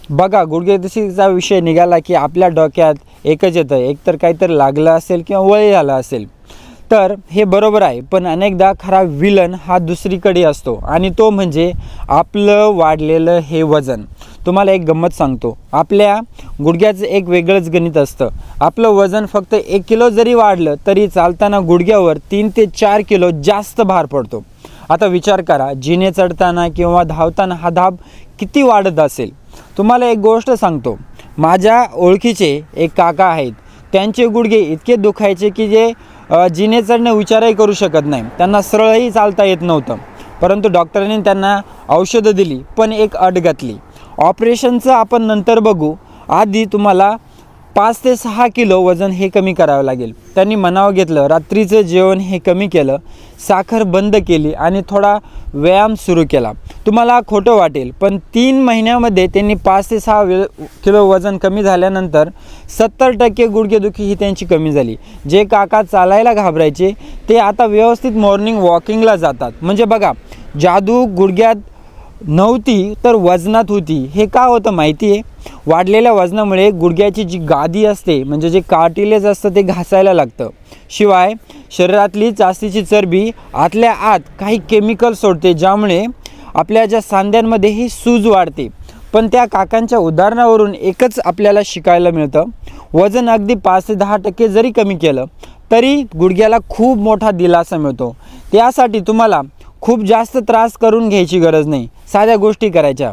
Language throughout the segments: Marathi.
बघा, गुडघेदुखीचा विषय निघाला की आपल्या डोक्यात एकच येतं, एकतर काहीतरी लागलं असेल किंवा वय झालं असेल. तर हे बरोबर आहे, पण अनेकदा खरा विलन हा दुसरीकडे असतो आणि तो म्हणजे आपलं वाढलेलं हे वजन. तुम्हाला एक गंमत सांगतो, आपल्या गुडघ्याचं एक वेगळंच गणित असतं. आपलं वजन फक्त 1 किलो जरी वाढलं तरी चालताना गुडघ्यावर 3 ते 4 किलो जास्त भार पडतो. आता विचार करा, जिने चढताना किंवा धावताना हा दाब किती वाढत असेल. तुम्हाला एक गोष्ट सांगतो, माझ्या ओळखीचे एक काका आहेत, त्यांचे गुडघे इतके दुखायचे की जे जिने चढणं विचारही करू शकत नाही. त्यांना सरळही चालता येत नव्हतं. परंतु डॉक्टरांनी त्यांना औषधं दिली, पण एक अट घातली. ऑपरेशनचं आपण नंतर बघू, आधी तुम्हाला 5 ते 6 किलो वजन हे कमी करावं लागेल. त्यांनी मनावर घेतलं, रात्रीचं जेवण हे कमी केलं, साखर बंद केली आणि थोडा व्यायाम सुरू केला. तुम्हाला खोटं वाटेल, पण 3 महिन्यामध्ये त्यांनी 5 ते 6 किलो वजन कमी झाल्यानंतर 70% गुडघेदुखी ही त्यांची कमी झाली. जे काका चालायला घाबरायचे ते आता व्यवस्थित मॉर्निंग वॉकिंगला जातात. म्हणजे बघा, जादू गुडघ्यात नव्हती तर वजनात होती. हे का होतं माहिती आहे? वाढलेल्या वजनामुळे गुडघ्याची जी गादी असते, म्हणजे जे कार्टिलेज असतं, ते घासायला लागतं. शिवाय शरीरातली जास्तीची चरबी आतल्या आत काही केमिकल सोडते, ज्यामुळे आपल्या ज्या सांध्यांमध्ये ही सूज वाढते. पण त्या काकांच्या उदाहरणावरून एकच आपल्याला शिकायला मिळतं, वजन अगदी 5 ते 10% जरी कमी केलं तरी गुडघ्याला खूप मोठा दिलासा मिळतो. त्यासाठी तुम्हाला खूप जास्त त्रास करून घ्यायची गरज नाही. साध्या गोष्टी करायच्या.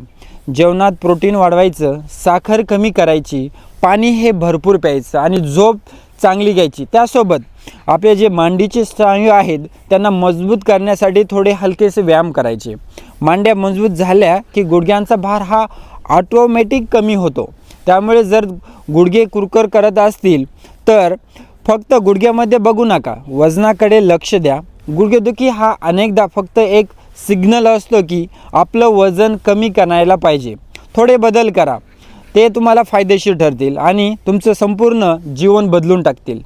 जेवणात प्रोटीन वाढवायचं, साखर कमी करायची, पाणी हे भरपूर प्यायचं आणि झोप चांगली घ्यायची. त्यासोबत आपले जे मांडीचे स्नायू आहेत त्यांना मजबूत करण्यासाठी थोडे हलकेसे व्यायाम करायचे. मांड्या मजबूत झाल्या की गुडघ्यांचा भार हा ऑटोमॅटिक कमी होतो. त्यामुळे जर गुडघे कुरकुर करत असतील तर फक्त गुडघ्यामध्ये बघू नका, वजनाकडे लक्ष द्या. गुडघेदुखी हा अनेकदा फक्त एक सिग्नल असतो की आपलं वजन कमी करायला पाहिजे. थोडे बदल करा, ते तुम्हाला फायदेशीर ठरतील आणि तुमचं संपूर्ण जीवन बदलून टाकतील.